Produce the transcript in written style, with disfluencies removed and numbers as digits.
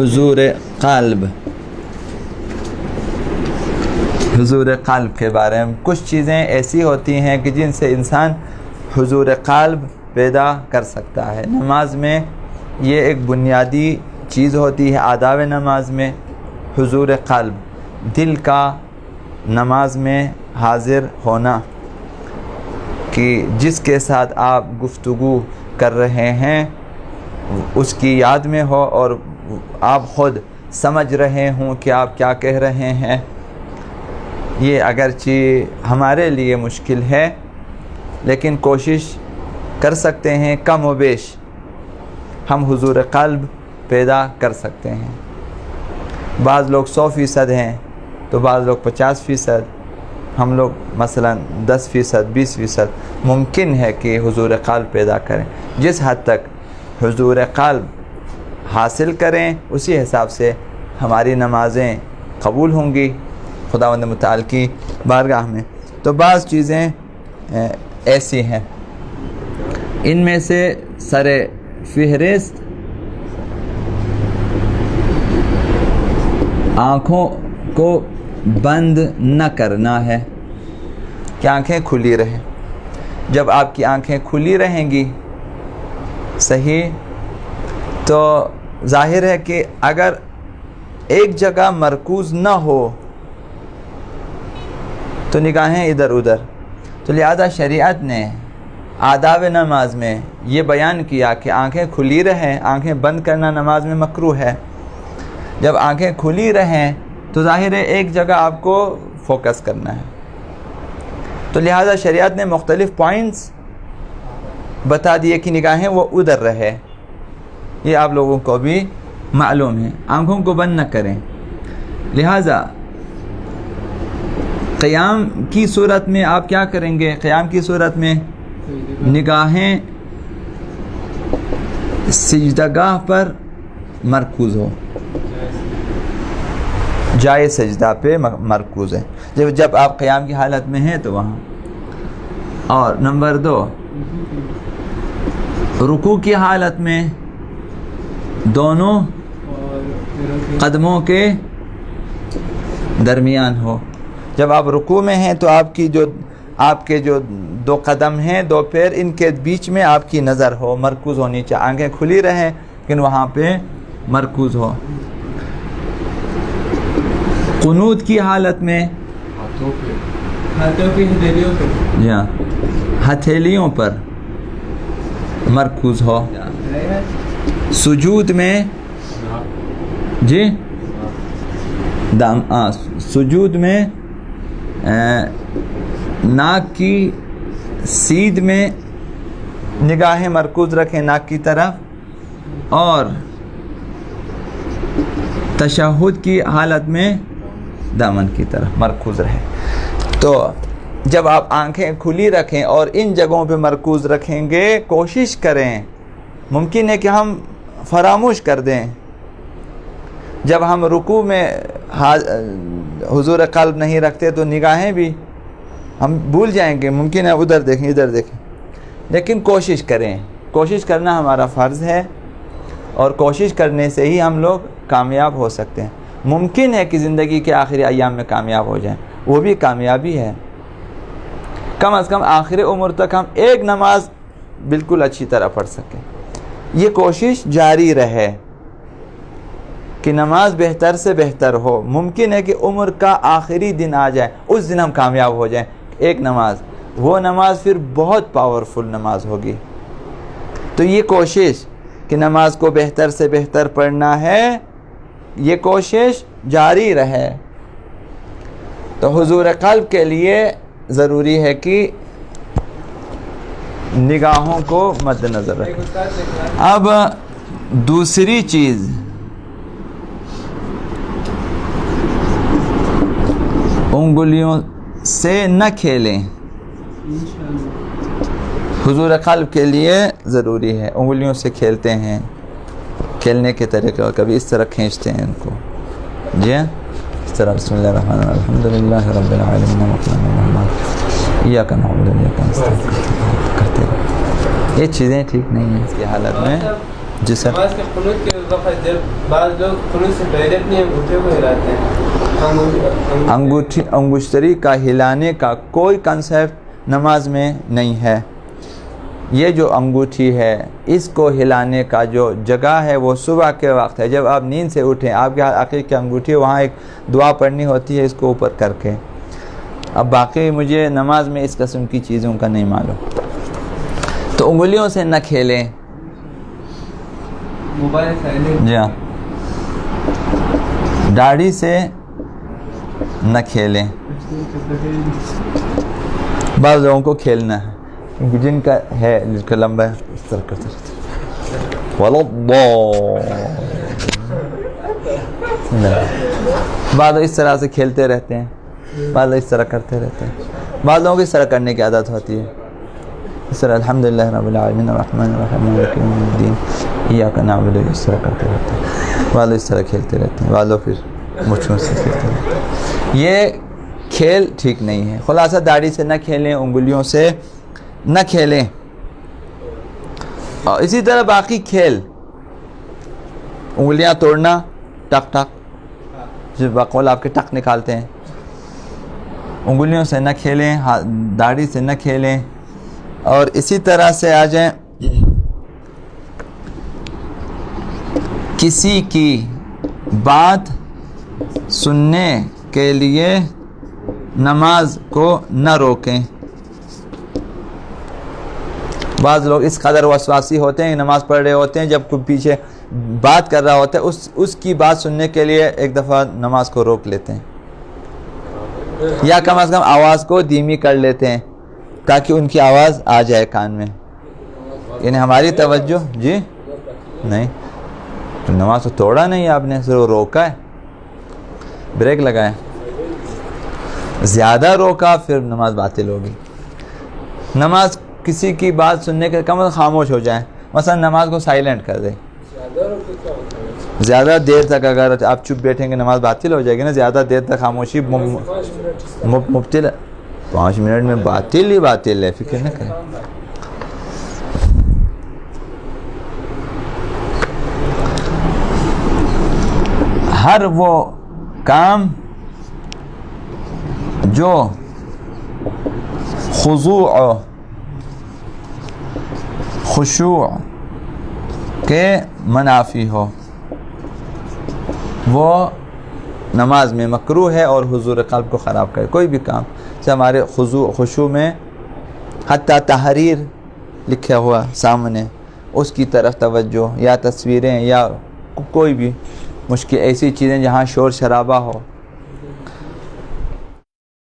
حضور قلب. حضور قلب کے بارے میں کچھ چیزیں ایسی ہوتی ہیں کہ جن سے انسان حضور قلب پیدا کر سکتا ہے. نماز میں یہ ایک بنیادی چیز ہوتی ہے. آداب نماز میں حضور قلب، دل کا نماز میں حاضر ہونا، کہ جس کے ساتھ آپ گفتگو کر رہے ہیں اس کی یاد میں ہو اور آپ خود سمجھ رہے ہوں کہ آپ کیا کہہ رہے ہیں. یہ اگرچہ ہمارے لیے مشکل ہے لیکن کوشش کر سکتے ہیں، کم و بیش ہم حضور قلب پیدا کر سکتے ہیں. بعض لوگ 100% ہیں تو بعض لوگ 50%، ہم لوگ مثلا 10%، 20% ممکن ہے کہ حضور قلب پیدا کریں. جس حد تک حضور قلب حاصل کریں اسی حساب سے ہماری نمازیں قبول ہوں گی خداوند متعال کی بارگاہ میں. تو بعض چیزیں ایسی ہیں، ان میں سے سر فہرست آنکھوں کو بند نہ کرنا ہے کہ آنکھیں کھلی رہیں. جب آپ کی آنکھیں کھلی رہیں گی صحیح، تو ظاہر ہے کہ اگر ایک جگہ مرکوز نہ ہو تو نگاہیں ادھر ادھر. تو لہذا شریعت نے آداب نماز میں یہ بیان کیا کہ آنکھیں کھلی رہیں. آنکھیں بند کرنا نماز میں مکروہ ہے. جب آنکھیں کھلی رہیں تو ظاہر ہے ایک جگہ آپ کو فوکس کرنا ہے. تو لہذا شریعت نے مختلف پوائنٹس بتا دیے کہ نگاہیں وہ ادھر رہے. یہ آپ لوگوں کو بھی معلوم ہے. آنکھوں کو بند نہ کریں. لہذا قیام کی صورت میں آپ کیا کریں گے؟ قیام کی صورت میں نگاہیں سجدگاہ پر مرکوز ہو، جائے سجدہ پہ مرکوز ہے. جب آپ قیام کی حالت میں ہیں تو وہاں. اور نمبر 2، رکوع کی حالت میں دونوں قدموں کے درمیان ہو. جب آپ رکوع میں ہیں تو آپ کے جو 2 قدم ہیں، 2 پیر، ان کے بیچ میں آپ کی نظر ہو، مرکوز ہونی چاہیے. آنکھیں کھلی رہیں لیکن وہاں پہ مرکوز ہو. قنوت کی حالت میں ہتھیلیوں پر مرکوز ہو. سجود میں سجود میں ناک کی سیدھ میں نگاہیں مرکوز رکھیں ناک کی طرف، اور تشہد کی حالت میں دامن کی طرف مرکوز رہے. تو جب آپ آنکھیں کھلی رکھیں اور ان جگہوں پہ مرکوز رکھیں گے، کوشش کریں، ممکن ہے کہ ہم فراموش کر دیں. جب ہم رکوع میں حضور قلب نہیں رکھتے تو نگاہیں بھی ہم بھول جائیں گے. ممکن ہے ادھر دیکھیں ادھر دیکھیں، لیکن کوشش کریں. کوشش کرنا ہمارا فرض ہے اور کوشش کرنے سے ہی ہم لوگ کامیاب ہو سکتے ہیں. ممکن ہے کہ زندگی کے آخری ایام میں کامیاب ہو جائیں، وہ بھی کامیابی ہے. کم از کم آخر عمر تک ہم ایک نماز بالکل اچھی طرح پڑھ سکیں. یہ کوشش جاری رہے کہ نماز بہتر سے بہتر ہو. ممکن ہے کہ عمر کا آخری دن آ جائے، اس دن ہم کامیاب ہو جائیں. ایک نماز، وہ نماز پھر بہت پاورفل نماز ہوگی. تو یہ کوشش کہ نماز کو بہتر سے بہتر پڑھنا ہے، یہ کوشش جاری رہے. تو حضور قلب کے لیے ضروری ہے کہ نگاہوں کو مد نظر رکھیں. اب دوسری چیز، انگلیوں سے نہ کھیلیں. حضور قلب کے لیے ضروری ہے. انگلیوں سے کھیلتے ہیں، کھیلنے کے طریقے کبھی اس طرح کھینچتے ہیں ان کو، جی اس طرح. بسم اللہ الرحمن الرحیم، الحمدللہ رب العالمین ایاک نعبد و ایاک نستعین کرتے ہیں. یہ چیزیں ٹھیک نہیں ہیں. اس کی حالت میں جی سر. نماز کے قنوت کے وقت جب بعض لوگ قنوت سے پہلے اپنے انگوٹھے کو ہلاتے ہیں, انگشتری کا ہلانے کا کوئی کنسیپٹ نماز میں نہیں ہے. یہ جو انگوٹھی ہے اس کو ہلانے کا جو جگہ ہے وہ صبح کے وقت ہے, جب آپ نیند سے اٹھیں آپ کے ہاتھ عقیق کی انگوٹھی وہاں ایک دعا پڑھنی ہوتی ہے اس کو اوپر کر کے. اب باقی مجھے نماز میں اس قسم کی چیزوں کا نہیں معلوم. تو انگلیوں سے نہ کھیلیں. Mobile silent. جی ہاں, داڑھی سے نہ کھیلیں. بعض لوگوں کو کھیلنا ہے جن کا ہے جن کا لمبا ہے اس طرح کرتے رہتے بعض لوگ اس طرح سے کھیلتے رہتے ہیں, بعض لوگ اس طرح کرتے رہتے ہیں, بعض لوگوں کو اس طرح کرنے کی عادت ہوتی ہے اس طرح الحمدللہ رب العالمین الرحمن الرحیم مالک یوم الدین ایاک نعبد اس طرح کرتے رہتے ہیں, بعض لوگ اس طرح کھیلتے رہتے ہیں, بعض لوگ پھر مچھوں سے کھیلتے رہتے ہیں. یہ کھیل ٹھیک نہیں ہے. خلاصہ داڑھی سے نہ کھیلیں, انگلیوں سے نہ کھیلیں. اور اسی طرح باقی کھیل انگلیاں توڑنا, ٹک ٹک جو بقول آپ کے ٹک نکالتے ہیں, انگلیوں سے نہ کھیلیں, داڑھی سے نہ کھیلیں. اور اسی طرح سے آ جائیں کسی کی بات سننے کے لیے نماز کو نہ روکیں. بعض لوگ اس قدر وسواسی ہوتے ہیں, نماز پڑھ رہے ہوتے ہیں, جب کوئی پیچھے بات کر رہا ہوتا ہے اس کی بات سننے کے لیے ایک دفعہ نماز کو روک لیتے ہیں, یا کم از کم آواز کو دھیمی کر لیتے ہیں تاکہ ان کی آواز آ جائے کان میں. یعنی ہماری توجہ جی نہیں, تو نماز تو توڑا نہیں آپ نے, صرف روکا ہے, بریک لگائے. زیادہ روکا پھر نماز باطل ہوگی. نماز کسی کی بات سننے کے کم از کم خاموش ہو جائیں. مثلا نماز کو سائلنٹ کر دیں. زیادہ دیر تک اگر آپ چپ بیٹھیں گے نماز باطل ہو جائے گی نا. زیادہ دیر تک خاموشی مبتل 5 منٹ میں باطل ہی باطل ہے, فکر نہ کریں. ہر وہ کام جو خشوع کے منافی ہو وہ نماز میں مکروہ ہے اور حضور قلب کو خراب کرے. کوئی بھی کام سے ہمارے خشوع میں حتیٰ تحریر لکھا ہوا سامنے اس کی طرف توجہ, یا تصویریں, یا کوئی بھی مشکل ایسی چیزیں جہاں شور شرابہ ہو